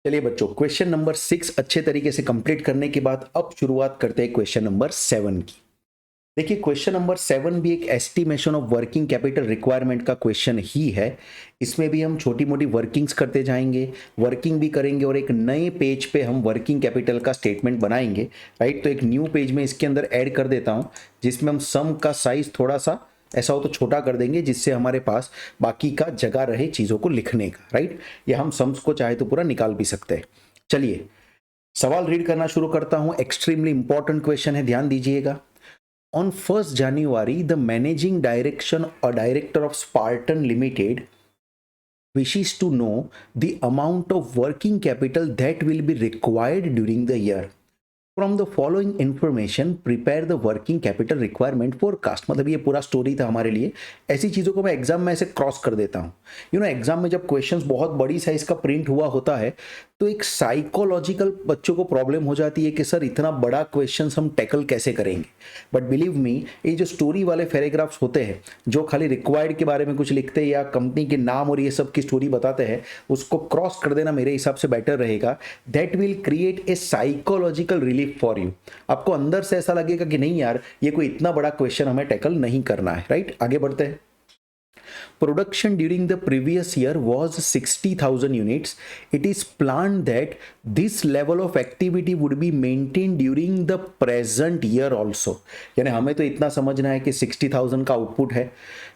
चलिए बच्चों, question number 6 अच्छे तरीके से कंप्लीट करने के बाद अब शुरुआत करते हैं क्वेश्चन नंबर 7 की। देखिए, क्वेश्चन नंबर 7 भी एक estimation of working capital requirement का क्वेश्चन ही है। इसमें भी हम छोटी मोटी वर्किंग्स करते जाएंगे, वर्किंग भी करेंगे और एक नए पेज पे हम वर्किंग कैपिटल का स्टेटमेंट बनाएंगे। राइट, तो एक न्यू पेज में इसके अंदर ऐड कर देता हूं, जिसमें हम सम का साइज थोड़ा सा ऐसा हो तो छोटा कर देंगे, जिससे हमारे पास बाकी का जगह रहे चीज़ों को लिखने का। राइट, या हम सम्स को चाहे तो पूरा निकाल भी सकते हैं। चलिए सवाल रीड करना शुरू करता हूं। एक्सट्रीमली इंपॉर्टेंट क्वेश्चन है, ध्यान दीजिएगा। On 1st January, the managing director of Spartan Limited wishes to know the amount of working capital that will be required during the year. From the following information, prepare the working capital requirement forecast। मतलब ये पूरा story था हमारे लिए। ऐसी चीज़ों को मैं एग्जाम में ऐसे क्रॉस कर देता हूँ। एग्जाम में जब क्वेश्चंस बहुत बड़ी साइज का प्रिंट हुआ होता है तो एक साइकोलॉजिकल बच्चों को प्रॉब्लम हो जाती है कि सर इतना बड़ा क्वेश्चन हम टैकल कैसे करेंगे। बट बिलीव मी, ये जो स्टोरी वाले पैराग्राफ्स होते हैं जो खाली रिक्वायर्ड के बारे में कुछ लिखते हैं या कंपनी के नाम और ये सब की स्टोरी बताते हैं, उसको क्रॉस कर देना मेरे हिसाब से बेटर रहेगा। That will create a psychological relief for you. आपको अंदर से ऐसा लगेगा कि नहीं यार, ये कोई इतना बड़ा क्वेश्चन हमें टैकल नहीं करना है। राइट, आगे बढ़ते हैं। Production during the previous year was 60,000 units. It is planned that this level of activity would be maintained during the present year also. यानी हमें तो इतना समझना है कि 60,000 का आउटपुट है।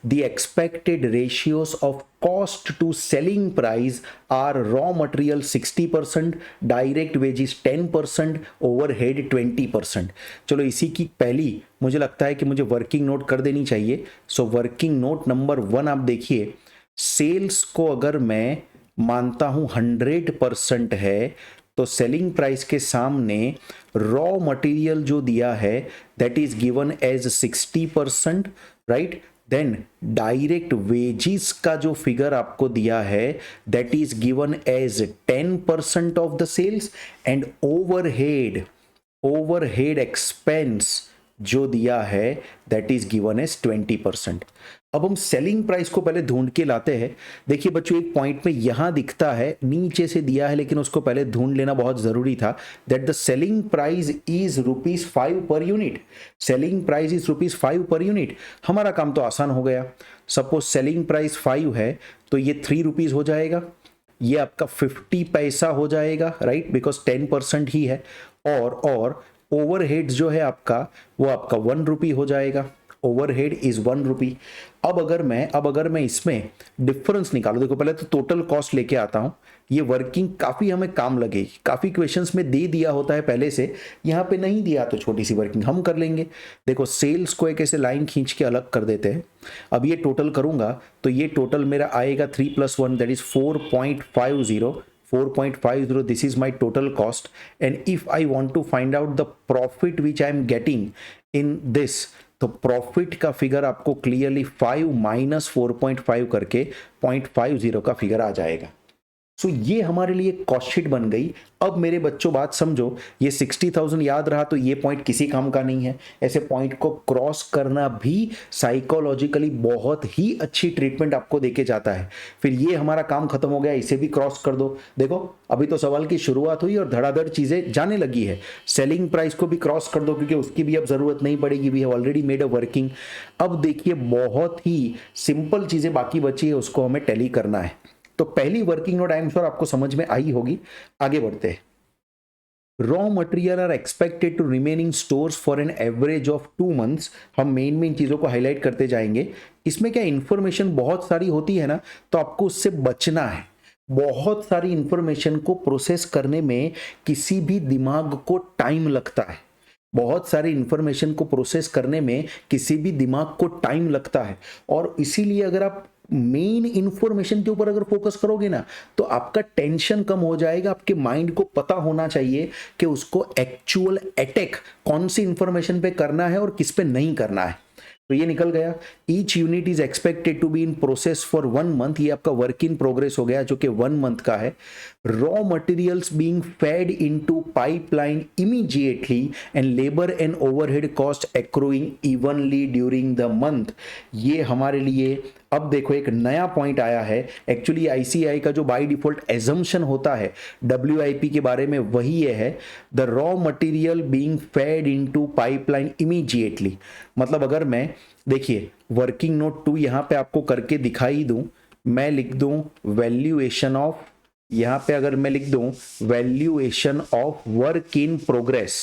The expected ratios of cost to selling price are raw material 60%, direct wages 10%, overhead 20%। चलो इसी की पहली मुझे लगता है कि मुझे वर्किंग नोट कर देनी चाहिए। सो वर्किंग नोट नंबर 1 आप देखिए, सेल्स को अगर मैं मानता हूं 100% है तो सेलिंग प्राइस के सामने रॉ मटेरियल जो दिया है that is given as 60%। Right, then direct wages का जो फिगर आपको दिया है that is given as 10% of the sales, and overhead expense जो दिया है दैट इज गिवन एज 20%। अब हम सेलिंग प्राइस को पहले ढूंढ के लाते हैं। देखिए बच्चों, एक पॉइंट में यहां दिखता है, नीचे से दिया है लेकिन उसको पहले ढूंढ लेना बहुत जरूरी था। That the selling price is ₹5 per unit. Selling price is ₹5 per unit. हमारा काम तो आसान हो गया। सपोज सेलिंग प्राइस 5 है तो ये ₹3 हो जाएगा, ये आपका 50 पैसा हो जाएगा। राइट, बिकॉज 10% ही है। और ओवरहेड्स जो है आपका वो आपका ₹1 हो जाएगा। Overhead is ₹1। अब अगर मैं इसमें डिफरेंस निकालू, देखो पहले तो टोटल कॉस्ट लेके आता हूं। ये वर्किंग काफी हमें काम लगेगी। काफी क्वेश्चंस में दे दिया होता है पहले से, यहां पे नहीं दिया तो छोटी सी वर्किंग हम कर लेंगे। देखो सेल्स को एक ऐसे लाइन खींच के अलग कर देते हैं। अब ये टोटल करूंगा तो ये टोटल मेरा आएगा 3 + 1 that is 4.50। This is my total cost, and if I want to find out the profit which I am getting in this, तो प्रॉफिट का फिगर आपको क्लियरली 5 - 4.5 करके 0.50 का फिगर आ जाएगा। सो ये हमारे लिए कॉस्ट शीट बन गई। अब मेरे बच्चों बात समझो, ये 60,000 याद रहा तो ये पॉइंट किसी काम का नहीं है। ऐसे पॉइंट को क्रॉस करना भी साइकोलॉजिकली बहुत ही अच्छी ट्रीटमेंट आपको देके जाता है। फिर ये हमारा काम खत्म हो गया, इसे भी क्रॉस कर दो। देखो अभी तो सवाल की शुरुआत हुई और धड़ाधड़ चीजें जाने लगी है। सेलिंग प्राइस को भी क्रॉस कर दो क्योंकि उसकी भी अब जरूरत नहीं पड़ेगी, we have already made a working. अब देखिए बहुत ही सिंपल चीजें बाकी बची है, उसको हमें टैली करना है। तो पहली working note I am sure आपको समझ में आई होगी। आगे बढ़ते हैं। Raw material are expected to remain in stores for an average of 2 months। हम मेन चीजों को हाईलाइट करते जाएंगे। इसमें क्या इंफॉर्मेशन बहुत सारी होती है ना, तो आपको उससे बचना है। बहुत सारी इंफॉर्मेशन को प्रोसेस करने में किसी भी दिमाग को टाइम लगता है। बहुत सारी इंफॉर्मेशन को प्रोसेस करने में किसी भी दिमाग को टाइम लगता है, और इसीलिए अगर आप मेन इंफॉर्मेशन के ऊपर अगर फोकस करोगे ना तो आपका टेंशन कम हो जाएगा। आपके माइंड को पता होना चाहिए कि उसको एक्चुअल अटैक कौन सी इंफॉर्मेशन पे करना है और किस पे नहीं करना है। तो ये निकल गया। Each unit is expected to be in process for 1 month। ये आपका वर्क इन प्रोग्रेस हो गया जो कि 1 month का है। Raw materials being fade into pipeline immediately and labour and overhead cost accruing evenly during the month. ये हमारे लिए अब देखो एक नया पॉइंट आया है। एक्चुअली आईसीआई का जो बाय डिफॉल्ट एजम्पशन होता है डब्ल्यूआईपी के बारे में वही ये है, the raw material being fade into pipeline immediately. मतलब अगर मैं देखिए वर्किंग नोट 2 यहाँ पे आपको करके दिखाई दूं, मैं लिख दूं वैल्यूएशन ऑफ, यहाँ पे अगर मैं लिख दूं valuation of work in progress,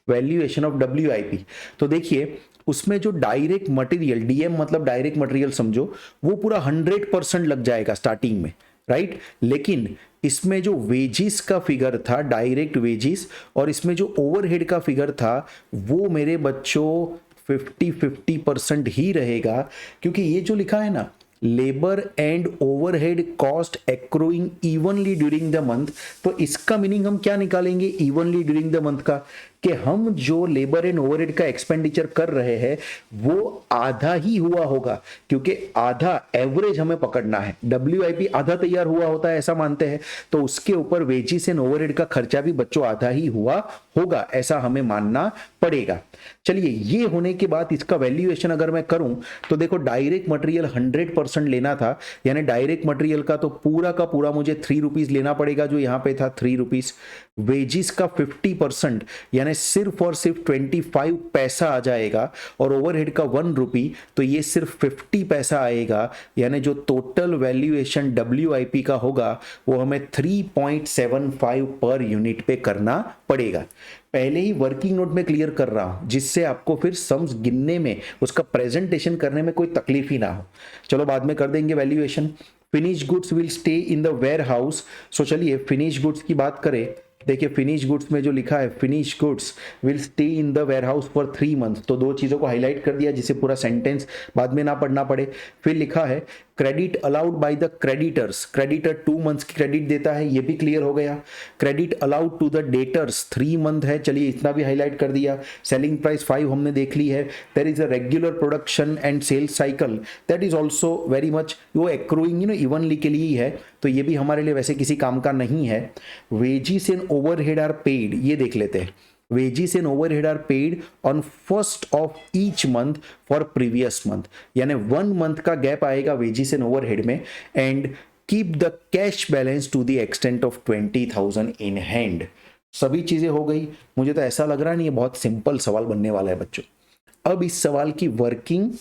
valuation of WIP, तो देखिए उसमें जो डायरेक्ट मटेरियल, डीएम मतलब डायरेक्ट मटेरियल समझो, वो पूरा 100% लग जाएगा स्टार्टिंग में, राइट। लेकिन इसमें जो वेजिस का फिगर था, डायरेक्ट वेजिस, और इसमें जो ओवरहेड का फिगर था, वो मेरे बच्चों 50-50% ही रहेगा। क्योंकि ये जो लिखा है ना, labour and overhead cost accruing evenly during the month, तो इसका मीनिंग हम क्या निकालेंगे इवनली ड्यूरिंग द मंथ का, कि हम जो लेबर एंड ओवरहेड का एक्सपेंडिचर कर रहे हैं वो आधा ही हुआ होगा, क्योंकि आधा एवरेज हमें पकड़ना है। डब्ल्यूआईपी आधा तैयार हुआ होता है ऐसा मानते हैं, तो उसके ऊपर वेजिस एंड ओवरहेड का खर्चा भी बच्चों आधा ही हुआ होगा, ऐसा हमें मानना पड़ेगा। चलिए ये होने के बाद इसका वैल्यूएशन अगर मैं करूं तो देखो डायरेक्ट मटेरियल 100% लेना था, यानी डायरेक्ट मटेरियल का तो पूरा का पूरा मुझे 3 रुपीज लेना पड़ेगा, जो यहां पे था 3 रुपीज। वेजिस का 50% यानी सिर्फ और सिर्फ 25 पैसा आ जाएगा, और ओवरहेड का 1 रुपी, तो ये सिर्फ 50 पैसा आएगा। यानी जो टोटल वैल्यूएशन डब्ल्यूआईपी का होगा वो हमें 3.75 पर यूनिट पे करना पड़ेगा। पहले ही वर्किंग नोट में क्लियर कर रहा हूं, जिससे आपको फिर सम्स गिनने में, उसका प्रेजेंटेशन करने में कोई तकलीफ ही ना हो। चलो बाद में कर देंगे valuation. Finish goods will stay in the warehouse. So चलिए फिनिश गुड्स की बात करें, देखिए फिनिश गुड्स में जो लिखा है finish goods will stay in the warehouse for 3 month, तो दो चीजों को हाईलाइट कर दिया जिससे पूरा सेंटेंस बाद में ना पढ़ना पड़े। फिर लिखा है credit allowed by the creditors, creditor 2 months की क्रेडिट देता है, ये भी क्लियर हो गया। Credit allowed to the debtors 3 month है, चलिए इतना भी हाईलाइट कर दिया। सेलिंग प्राइस 5 हमने देख ली है। There is a regular production and sales cycle, that is also very much वो एक्रूइंग इवनली के लिए ही है, तो ये भी हमारे लिए वैसे किसी काम का नहीं है। Wages and overhead are paid, ये देख लेते हैं। wages and overhead are paid on first of each month for previous month, यानी 1 month का गैप आएगा wages and overhead में, and keep the cash balance to the extent of 20,000 in hand। सभी चीजें हो गई। मुझे तो ऐसा लग रहा नहीं, ये बहुत सिंपल सवाल बनने वाला है बच्चों। अब इस सवाल की वर्किंग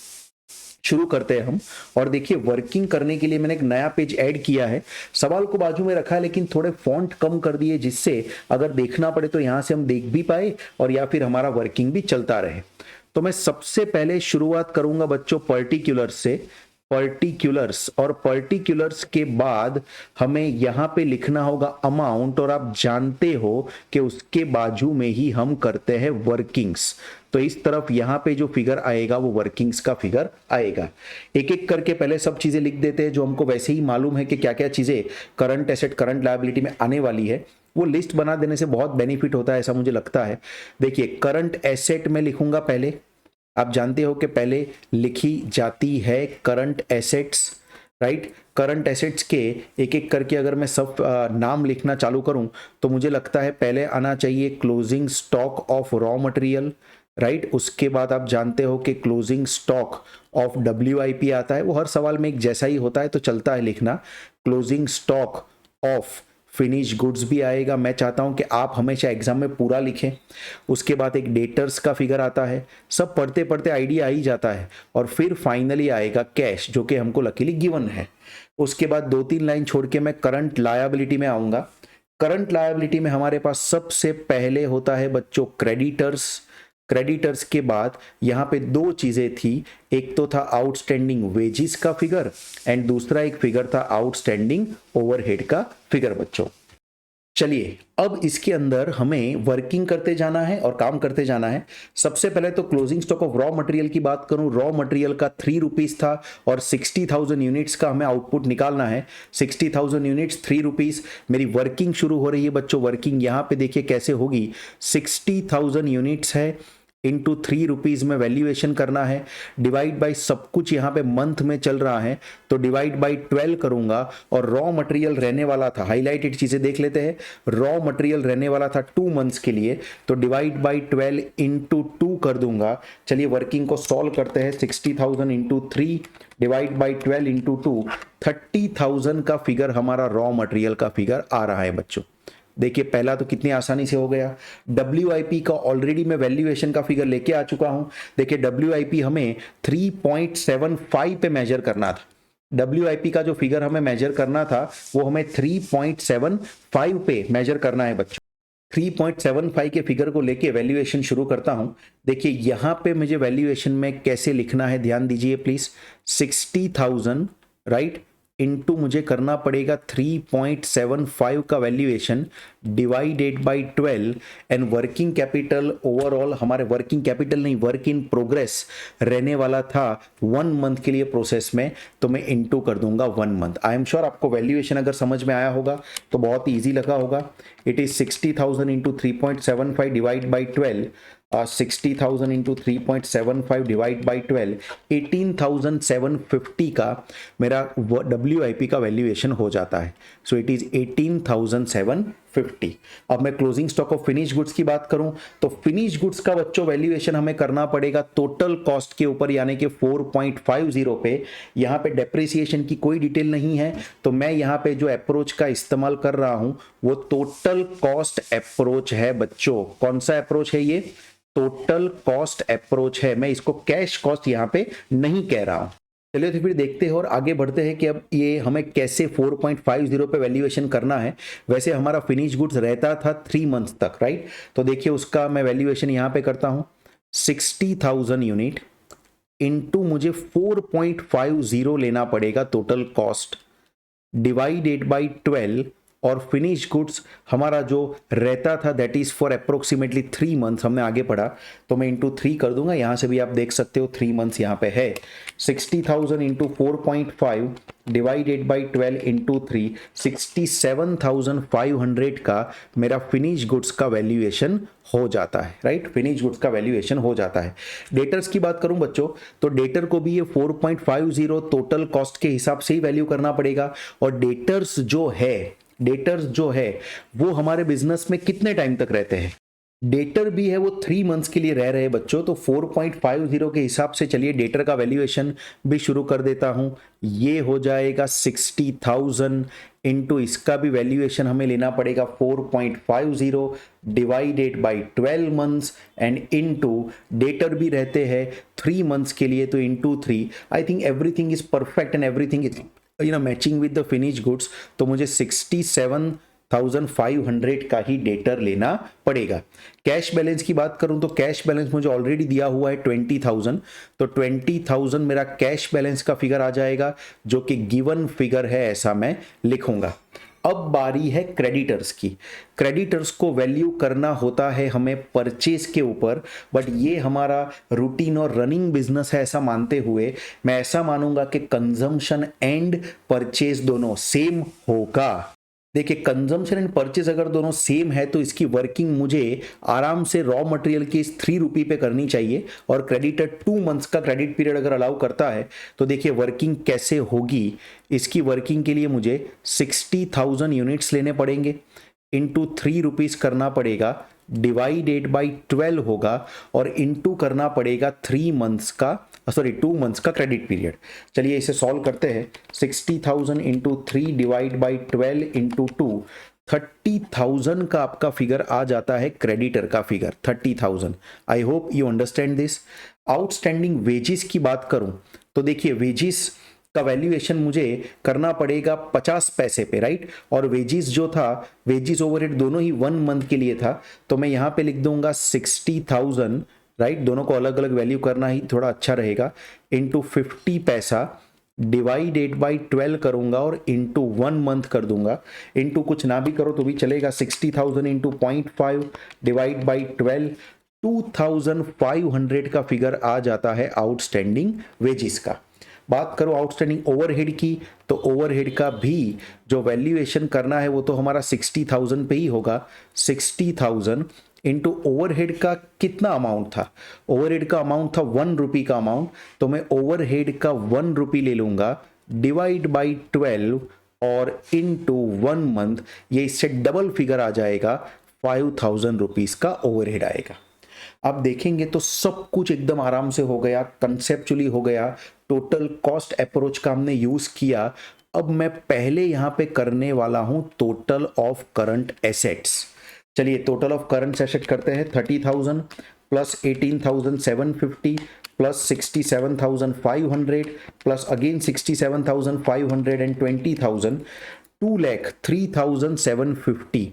शुरू करते हैं हम, और देखिए वर्किंग करने के लिए मैंने एक नया पेज ऐड किया है। सवाल को बाजू में रखा है लेकिन थोड़े फॉन्ट कम कर दिए, जिससे अगर देखना पड़े तो यहां से हम देख भी पाए और या फिर हमारा वर्किंग भी चलता रहे। तो मैं सबसे पहले शुरुआत करूंगा बच्चों पर्टिकुलर से, पर्टिकुलर्स, और पर्टिकुलर्स के बाद हमें यहां पे लिखना होगा अमाउंट, और आप जानते हो कि उसके बाजू में ही हम करते हैं वर्किंग्स। तो इस तरफ यहां पे जो फिगर आएगा वो वर्किंग्स का फिगर आएगा। एक एक करके पहले सब चीजें लिख देते हैं जो हमको वैसे ही मालूम है कि क्या क्या चीजें करंट एसेट करंट लायबिलिटी में आने वाली है। वो लिस्ट बना देने से बहुत बेनिफिट होता है ऐसा मुझे लगता है। देखिए करंट एसेट में लिखूंगा पहले, आप जानते हो कि पहले लिखी जाती है current assets, right. Current assets के एक एक करके अगर मैं सब नाम लिखना चालू करूं तो मुझे लगता है पहले आना चाहिए closing stock of raw material, right. उसके बाद आप जानते हो कि क्लोजिंग स्टॉक ऑफ डब्ल्यूआईपी आता है, वो हर सवाल में एक जैसा ही होता है तो चलता है लिखना। Closing stock of finish goods भी आएगा, मैं चाहता हूं कि आप हमेशा एग्जाम में पूरा लिखें। उसके बाद एक डेटर्स का फिगर आता है, सब पढ़ते पढ़ते आइडिया आ ही जाता है। और फिर फाइनली आएगा कैश, जो कि हमको लकीली गिवन है। उसके बाद 2-3 लाइन छोड़ के मैं करंट लायबिलिटी में आऊंगा। करंट लायबिलिटी में हमारे पास सबसे पहले होता है बच्चों क्रेडिटर्स। क्रेडिटर्स के बाद यहाँ पे 2 चीजें थी, एक तो था आउटस्टैंडिंग वेजिस का फिगर एंड दूसरा एक फिगर था आउटस्टैंडिंग ओवरहेड का फिगर बच्चों। चलिए अब इसके अंदर हमें वर्किंग करते जाना है और काम करते जाना है। सबसे पहले तो closing stock of raw material की बात करूं, रॉ मटेरियल का 3 रुपीज था और 60,000 यूनिट्स का हमें आउटपुट निकालना है। 60,000 यूनिट्स 3 रुपीज, मेरी वर्किंग शुरू हो रही है बच्चों। वर्किंग यहां पे देखिए कैसे होगी, 60,000 यूनिट्स है इंटू 3 रुपीज़ में वैल्यूएशन करना है, डिवाइड बाई सब कुछ यहाँ पे मंथ में चल रहा है तो डिवाइड बाई 12 करूंगा। और रॉ मटेरियल रहने वाला था, हाईलाइटेड चीज़ें देख लेते हैं, रॉ मटेरियल रहने वाला था 2 मंथ्स के लिए, तो डिवाइड बाई 12 इंटू 2 कर दूंगा। चलिए वर्किंग को सॉल्व करते हैं। 60,000 इंटू 3 डिवाइड बाई 12 इंटू 2, 30,000 का फिगर हमारा रॉ मटेरियल का फिगर आ रहा है बच्चों। देखिए पहला तो कितनी आसानी से हो गया। WIP का ऑलरेडी मैं वैल्यूएशन का फिगर लेके आ चुका हूं। देखिए WIP हमें 3.75 पे मेजर करना था। WIP का जो फिगर हमें मेजर करना था वो हमें 3.75 पे मेजर करना है बच्चों। 3.75 के फिगर को लेके वैल्यूएशन शुरू करता हूं। देखिए यहां पे मुझे वैल्यूएशन में कैसे लिखना है ध्यान दीजिए प्लीज। 60,000 राइट इनटू मुझे करना पड़ेगा 3.75 का valuation divided by 12 and working capital overall हमारे वर्किंग कैपिटल नहीं वर्क इन प्रोग्रेस रहने वाला था 1 मंथ के लिए प्रोसेस में, तो मैं इनटू कर दूंगा 1 मंथ। आई एम श्योर आपको वैल्यूएशन अगर समझ में आया होगा तो बहुत ही ईजी लगा होगा। It is 60,000 into 3.75 divide by 12, 60,000 into 3.75 divide by 12, 18,750 का मेरा WIP का वैल्यूएशन हो जाता है। So it is 18,750। अब मैं closing stock of finish goods की बात करूं तो फिनिश गुड्स का बच्चों वैल्यूएशन हमें करना पड़ेगा टोटल कॉस्ट के ऊपर यानी कि 4.50 पे। यहां पे डेप्रिसिएशन की कोई डिटेल नहीं है तो मैं यहां पे जो अप्रोच का इस्तेमाल कर रहा हूं वो टोटल कॉस्ट अप्रोच है बच्चों। कौन सा अप्रोच है ये? टोटल कॉस्ट अप्रोच है। मैं इसको कैश कॉस्ट यहां पे नहीं कह रहा हूं। चलिए तो फिर देखते हैं और आगे बढ़ते हैं कि अब ये हमें कैसे 4.50 पे वैल्यूएशन करना है। वैसे हमारा फिनिश गुड्स रहता था 3 मंथ्स तक राइट, तो देखिए उसका मैं वैल्यूएशन यहां पे करता हूं 60,000 यूनिट इनटू मुझे 4.50 लेना पड़ेगा टोटल कॉस्ट डिवाइडेड बाई 12 और फिनिश गुड्स हमारा जो रहता था that is for approximately 3 months, हमने आगे पढ़ा तो मैं इंटू 3 कर दूंगा। यहां से भी आप देख सकते हो 3 मंथ्स यहां पे है। 60,000 इंटू 4.5 डिवाइडेड बाई 12 इंटू 3, 67,500 का मेरा फिनिश गुड्स का वैल्यूएशन हो जाता है राइट। फिनिश गुड्स का वैल्यूएशन हो जाता है। डेटर्स की बात करूं बच्चों तो डेटर को भी ये 4.50 टोटल कॉस्ट के हिसाब से ही वैल्यू करना पड़ेगा। और डेटर्स जो है वो हमारे बिजनेस में कितने टाइम तक रहते हैं? डेटर भी है वो 3 मंथ्स के लिए रह रहे हैं बच्चों, तो 4.50 के हिसाब से चलिए डेटर का वैल्यूएशन भी शुरू कर देता हूं। ये हो जाएगा 60,000 इंटू इसका भी वैल्यूएशन हमें लेना पड़ेगा 4.50 divided by 12 months and into debtor भी रहते हैं 3 मंथ्स के लिए तो into 3। I think everything is perfect and everything is matching with the finish goods, तो मुझे 67,500 का ही डेटर लेना पड़ेगा। कैश बैलेंस की बात करूं तो कैश बैलेंस मुझे ऑलरेडी दिया हुआ है 20,000, तो 20,000 मेरा कैश बैलेंस का फिगर आ जाएगा जो कि गिवन फिगर है ऐसा मैं लिखूंगा। अब बारी है क्रेडिटर्स की। क्रेडिटर्स को वैल्यू करना होता है हमें परचेज के ऊपर, बट ये हमारा रूटीन और रनिंग बिजनेस है ऐसा मानते हुए मैं ऐसा मानूंगा कि कंजम्पशन एंड परचेज दोनों सेम होगा। देखिए कंजम्पशन एंड परचेज अगर दोनों सेम है तो इसकी वर्किंग मुझे आराम से रॉ मटेरियल की 3 रुपये पे करनी चाहिए और क्रेडिटर 2 मंथ्स का क्रेडिट पीरियड अगर अलाउ करता है तो देखिए वर्किंग कैसे होगी। इसकी वर्किंग के लिए मुझे 60,000 यूनिट्स लेने पड़ेंगे, इंटू 3 रुपीज करना पड़ेगा, डिवाइडेड बाई 12 होगा और इंटू करना पड़ेगा 2 मंथ्स का क्रेडिट पीरियड। चलिए इसे सॉल्व करते हैं। 60,000 इंटू 3 डिवाइड बाई 12 इंटू 2, 30,000 का आपका फिगर आ जाता है क्रेडिटर का figure 30,000। I hope you understand this. Outstanding wages की बात करूं तो देखिए वेजेस का वैल्यूएशन मुझे करना पड़ेगा 50 पैसे पे राइट, और वेजिस जो था वेजिस ओवरहेड दोनों ही 1 मंथ के लिए था तो मैं यहां पे लिख दूंगा 60,000 राइट, दोनों को अलग अलग वैल्यू करना ही थोड़ा अच्छा रहेगा, इंटू 50 पैसा डिवाइडेड बाई 12 करूंगा और इंटू 1 मंथ कर दूंगा। इंटू कुछ ना भी करो तो भी चलेगा, 60,000 इंटू 0.5 डिवाइड बाई 12, 2,500 का फिगर आ जाता है आउटस्टैंडिंग वेजिस का। बात करो आउटस्टैंडिंग ओवरहेड की तो ओवरहेड का भी जो वैल्यूएशन करना है वो तो हमारा 60,000 पे ही होगा। 60,000 इंटू ओवरहेड का कितना अमाउंट था, ओवरहेड का अमाउंट था 1 रुपी का अमाउंट, तो मैं ओवरहेड का 1 रुपी ले लूंगा, डिवाइड बाई 12 और इनटू 1 मंथ, ये इससे डबल फिगर आ जाएगा, 5000 रुपीज का ओवरहेड आएगा। आप देखेंगे तो सब कुछ एकदम आराम से हो गया, कंसेप्चुअली हो गया, टोटल कॉस्ट अप्रोच का हमने यूज किया। अब मैं पहले यहां पे करने वाला हूं टोटल ऑफ करंट एसेट्स। चलिए टोटल ऑफ करंट एसेट करते हैं, 30,000 plus 18,750 plus 67,500 plus again 67,500 and 20,000, 2,03,750,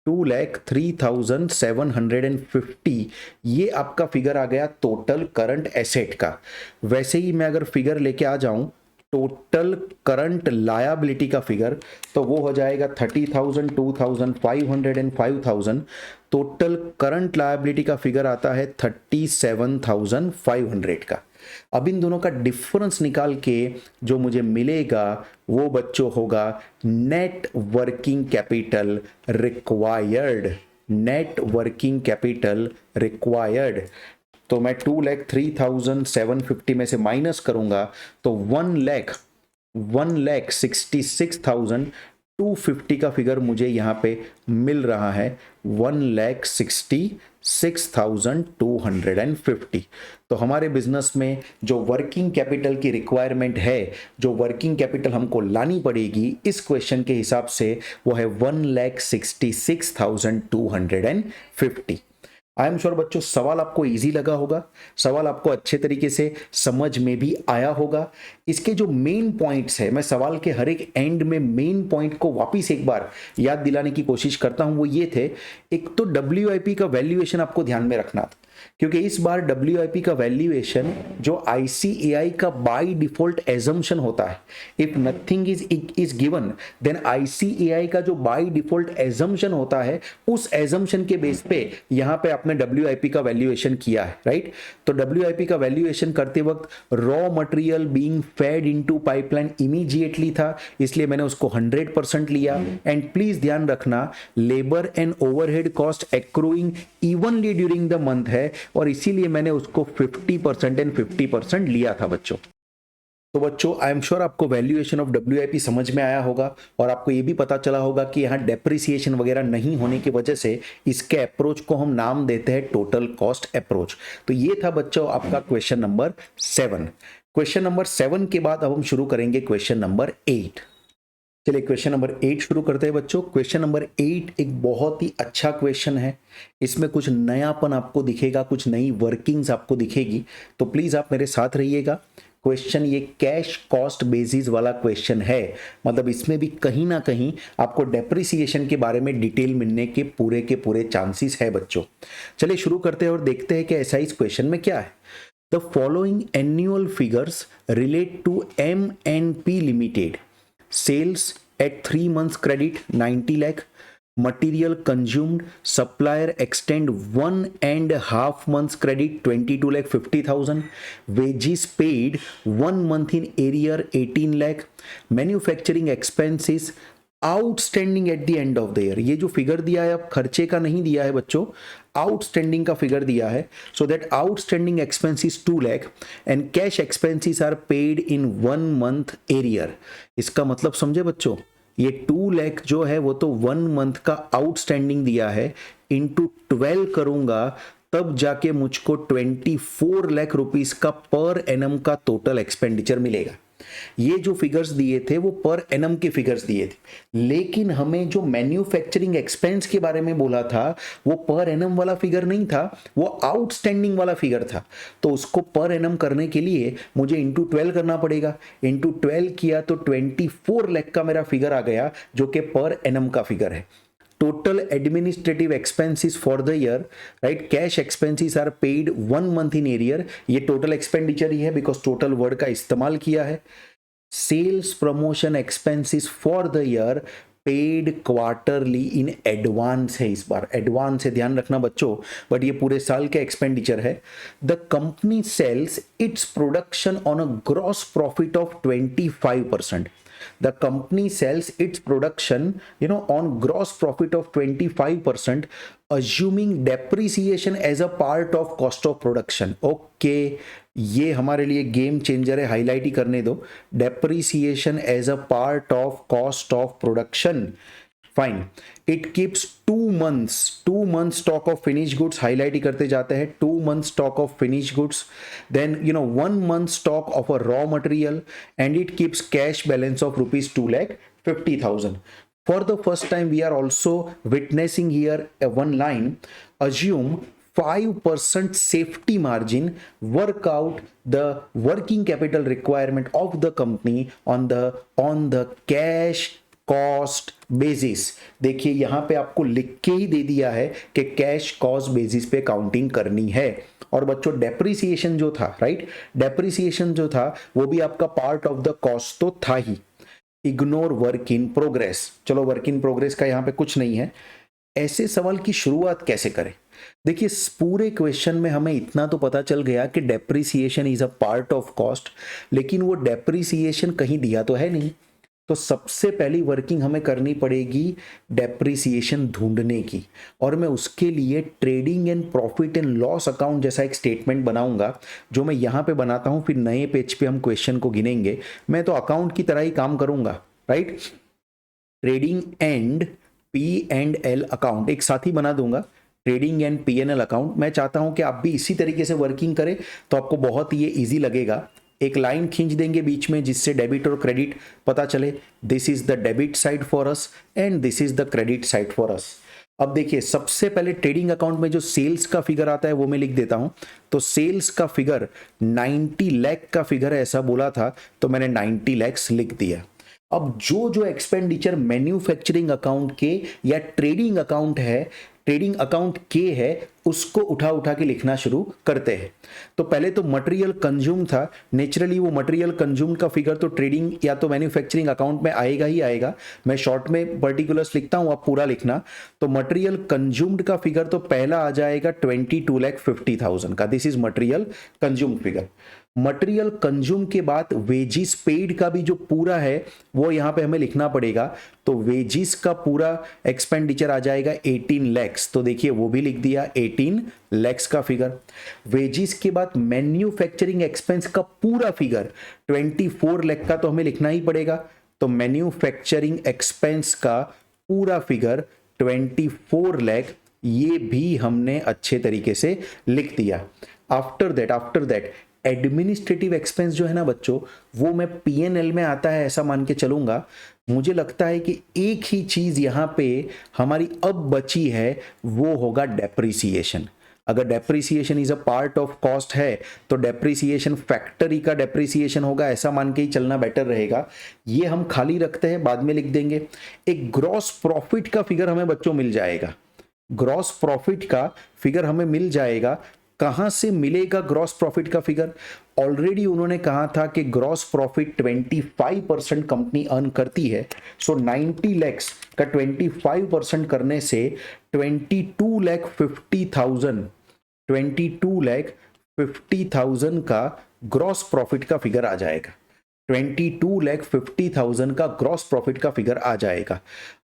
2,03,750, ये आपका फिगर आ गया टोटल करंट एसेट का। वैसे ही मैं अगर फिगर लेके आ जाऊं टोटल करंट लायबिलिटी का फिगर, तो वो हो जाएगा 30,000, 2,500 एंड 5,000। टोटल करंट लायबिलिटी का फिगर आता है 37,500 का। अब इन दोनों का डिफरेंस निकाल के जो मुझे मिलेगा वो बच्चों होगा net working capital required, net working capital required. तो मैं 2,03,750 में से माइनस करूंगा तो 1,66,250 का फिगर मुझे यहां पे मिल रहा है, 1,66,250। तो हमारे बिजनेस में जो वर्किंग कैपिटल की रिक्वायरमेंट है, जो वर्किंग कैपिटल हमको लानी पड़ेगी इस क्वेश्चन के हिसाब से, वो है 1,66,250। आई एम श्योर बच्चों सवाल आपको इजी लगा होगा, सवाल आपको अच्छे तरीके से समझ में भी आया होगा। इसके जो मेन पॉइंट्स है, मैं सवाल के हर एक एंड में मेन पॉइंट को वापस एक बार याद दिलाने की कोशिश करता हूं। वो ये थे, एक तो WIP का वैल्यूएशन आपको ध्यान में रखना था, क्योंकि इस बार WIP का वैल्यूएशन जो ICAI का बाय डिफॉल्ट एजम्पशन होता है, if nothing is given then ICAI का जो बाय डिफॉल्ट एजम्पशन होता है, उस एजम्पशन के बेस पे यहां पे आपने WIP का वैल्यूएशन किया है, राइट। तो WIP का वैल्यूएशन करते वक्त raw material being fade into pipeline immediately था, इसलिए मैंने उसको 100% लिया। एंड प्लीज ध्यान रखना, labour and overhead cost accruing evenly during the month है, और इसीलिए मैंने उसको 50% एंड 50% लिया था बच्चों। तो बच्चों आई एम श्योर आपको वैल्यूएशन ऑफ WIP समझ में आया होगा, और आपको ये भी पता चला होगा कि यहाँ डेप्रिसिएशन वगैरह नहीं होने की वजह से इसके अप्रोच को हम नाम देते हैं टोटल कॉस्ट अप्रोच। तो ये था बच्चों आपका क्वेश्चन नंबर 7। क्वेश्चन नंबर 7 के बाद अब हम शुरू करेंगे क्वेश्चन नंबर 8। चलिए क्वेश्चन नंबर 8 शुरू करते हैं बच्चों। क्वेश्चन नंबर 8 एक बहुत ही अच्छा क्वेश्चन है, इसमें कुछ नयापन आपको दिखेगा, कुछ नई वर्किंग्स आपको दिखेगी, तो प्लीज आप मेरे साथ रहिएगा। क्वेश्चन ये कैश कॉस्ट बेसिस वाला क्वेश्चन है, मतलब इसमें भी कहीं ना कहीं आपको डेप्रिसिएशन के बारे में डिटेल मिलने के पूरे चांसेस है बच्चों। चलिए शुरू करते हैं और देखते हैं कि ऐसा इस क्वेश्चन में क्या है। The following annual figures relate to M&P limited. Sales at 3 months credit 90 lakh, material consumed, supplier extend 1.5 months credit 22 lakh 50,000, wages paid 1 month in arrear 18 lakh, manufacturing expenses outstanding at the end of the year. ये जो figure दिया है, अब खर्चे का नहीं दिया है बच्चों, आउटस्टैंडिंग का फिगर दिया है। So that outstanding expenses 2 lakh and cash expenses are paid in 1 month arrear. इसका मतलब समझे बच्चों, ये 2 लाख जो है वो तो 1 मंथ का आउटस्टैंडिंग दिया है, इनटू 12 करूंगा तब जाके मुझको 24 लाख रुपीस का पर एनम का टोटल एक्सपेंडिचर मिलेगा। ये जो फिगर्स दिए थे वो पर एनम के फिगर्स दिए थे, लेकिन हमें जो मैन्युफैक्चरिंग एक्सपेंस के बारे में बोला था वो पर एनम वाला फिगर नहीं था, वो आउटस्टैंडिंग वाला फिगर था। तो उसको पर एनम करने के लिए मुझे इंटू 12 करना पड़ेगा। इंटू 12 किया तो 24 लाख का मेरा फिगर आ गया, जो कि पर एनम का फिगर है। Total administrative expenses for the year, right? Cash expenses are paid 1 month in arrear. ये total expenditure ही है because total word का इस्तेमाल किया है। Sales promotion expenses for the year paid quarterly in advance है, इस बार एडवांस है, ध्यान रखना बच्चों, बट ये पूरे साल का एक्सपेंडिचर है। The company sells its production on a gross profit of 25%. the company sells its production, on gross profit of 25%, assuming depreciation as a part of cost of production. Okay, ये हमारे लिए game changer है, highlight ही करने दो. Depreciation as a part of cost of production. Fine. It keeps 2 months stock of finish goods, highlight ही करते जाते हैं. 2 months stock of finish goods, then 1 month stock of a raw material, and it keeps cash balance of ₹2,50,000. For the first time, we are also witnessing here one line. Assume 5% safety margin, work out the working capital requirement of the company on the cash cost basis. देखिए यहां पे आपको लिख के ही दे दिया है कि cash cost basis पे काउंटिंग करनी है. और बच्चों डेप्रिसिएशन जो था, राइट, डेप्रिसिएशन जो था वो भी आपका पार्ट ऑफ द कॉस्ट तो था ही. Ignore work in progress. चलो वर्क इन प्रोग्रेस का यहां पे कुछ नहीं है. ऐसे सवाल की शुरुआत कैसे करें? देखिए इस पूरे क्वेश्चन में हमें इतना तो पता चल गया कि depreciation is a part of cost, लेकिन वो डेप्रिसिएशन कहीं दिया तो है नहीं. तो सबसे पहली वर्किंग हमें करनी पड़ेगी डेप्रिसिएशन ढूंढने की, और मैं उसके लिए trading and profit and loss account जैसा एक स्टेटमेंट बनाऊंगा, जो मैं यहाँ पे बनाता हूँ. फिर नए पेज पे हम क्वेश्चन को गिनेंगे. मैं तो अकाउंट की तरह ही काम करूंगा, right. Trading and P&L account एक साथ ही बना दूंगा. Trading and P&L account. मैं चाहता हूं कि आप भी इसी तरीके से वर्किंग करें, तो आपको बहुत ये इजी लगेगा. एक लाइन खींच देंगे बीच में जिससे डेबिट और क्रेडिट पता चले. This is the debit side for us and this is the credit side for us. अब देखिए सबसे पहले ट्रेडिंग अकाउंट में जो सेल्स का फिगर आता है वो मैं लिख देता हूं. तो सेल्स का फिगर 90 लाख का फिगर है ऐसा बोला था, तो मैंने 90 लाख लिख दिया. अब जो एक्सपेंडिचर मैन्युफैक्चरिंग अकाउंट के या ट्रेडिंग अकाउंट के है उसको उठा के लिखना शुरू करते हैं. तो पहले तो मटेरियल कंज्यूम था. नेचुरली वो मटेरियल कंज्यूम का फिगर तो ट्रेडिंग या तो मैन्युफैक्चरिंग अकाउंट में आएगा ही आएगा. मैं शॉर्ट में पर्टिकुलर्स लिखता हूं, आप पूरा लिखना. तो मटेरियल कंज्यूम्ड का फिगर तो पहला आ जाएगा 22,50,000 का. This is material consumed figure. Material consume के बाद वेजिस पेड का भी जो पूरा है वो यहां पे हमें लिखना पड़ेगा. तो वेजिस का पूरा एक्सपेंडिचर आ जाएगा 18 लाख. तो देखिए वो भी लिख दिया 18 लाख का फिगर. वेजिस के बाद मैन्युफैक्चरिंग एक्सपेंस का पूरा फिगर 24 लाख का तो हमें लिखना ही पड़ेगा. तो मैन्युफैक्चरिंग एक्सपेंस का पूरा फिगर 24 लाख, ये भी हमने अच्छे तरीके से लिख दिया. आफ्टर दैट एडमिनिस्ट्रेटिव एक्सपेंस जो है ना बच्चों, वो मैं P&L में आता है ऐसा मान के चलूंगा. मुझे लगता है कि एक ही चीज यहां पे हमारी अब बची है, वो होगा डेप्रिसिएशन. अगर depreciation is a part of cost है तो डेप्रिसिएशन फैक्ट्री का डेप्रिसिएशन होगा, ऐसा मान के ही चलना बेटर रहेगा. ये हम खाली रखते हैं, बाद में लिख देंगे. एक ग्रॉस प्रॉफिट का फिगर हमें बच्चों मिल जाएगा. ग्रॉस प्रॉफिट का फिगर हमें मिल जाएगा. कहां से मिलेगा ग्रॉस प्रॉफिट का फिगर? ऑलरेडी उन्होंने कहा था कि ग्रॉस प्रॉफिट 25% कंपनी अर्न करती है. सो 90 लाख का 25% करने से 22,50,000 का ग्रॉस प्रॉफिट का फिगर आ जाएगा. 22,50,000 का ग्रॉस प्रॉफिट का फिगर आ जाएगा.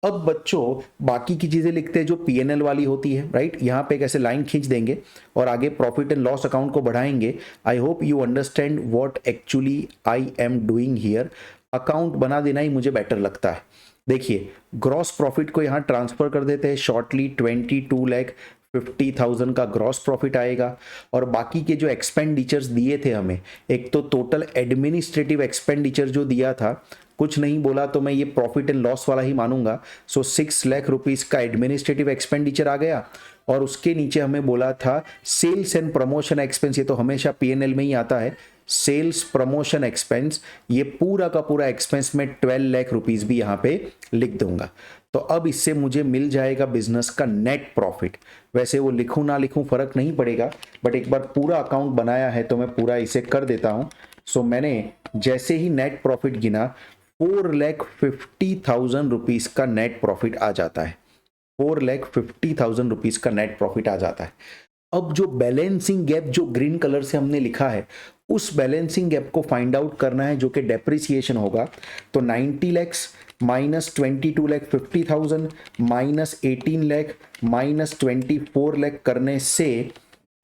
अब बच्चों बाकी की चीजें लिखते हैं जो P&L वाली होती है, राइट. यहां पे कैसे लाइन खींच देंगे और आगे प्रॉफिट एंड लॉस अकाउंट को बढ़ाएंगे. I hope you understand what actually I am doing here. Account बना देना ही मुझे बेटर लगता है. देखिए ग्रॉस प्रॉफिट को यहां ट्रांसफर कर देते हैं शॉर्टली. 22,50,000 का ग्रॉस प्रॉफिट आएगा. और बाकी के जो एक्सपेंडिचर्स दिए थे हमें, एक तो टोटल एडमिनिस्ट्रेटिव एक्सपेंडिचर जो दिया था, कुछ नहीं बोला तो मैं ये प्रॉफिट एंड लॉस वाला ही मानूंगा. सो 6 लाख रुपीस का एडमिनिस्ट्रेटिव एक्सपेंडिचर आ गया. और उसके नीचे हमें बोला था सेल्स एंड प्रमोशन एक्सपेंस. ये तो हमेशा P&L में ही आता है. सेल्स प्रमोशन एक्सपेंस, ये पूरा का पूरा एक्सपेंस में 12 लाख रुपीस भी यहाँ पे लिख दूंगा. तो अब इससे मुझे मिल जाएगा बिजनेस का नेट प्रॉफिट. वैसे वो लिखूं ना लिखूं फर्क नहीं पड़ेगा, बट एक बार पूरा अकाउंट बनाया है तो मैं पूरा इसे कर देता हूं. सो मैंने जैसे ही नेट प्रॉफिट गिना 4,50,000 रुपीस का नेट प्रॉफिट आ जाता है. 4,50,000 रुपीस का नेट प्रॉफिट आ जाता है. अब जो बैलेंसिंग गैप जो ग्रीन कलर से हमने लिखा है, उस बैलेंसिंग गैप को फाइंड आउट करना है, जो कि डेप्रिसिएशन होगा। तो 90 lakhs minus 22,50,000 minus 18 lakh minus 24 lakh करने से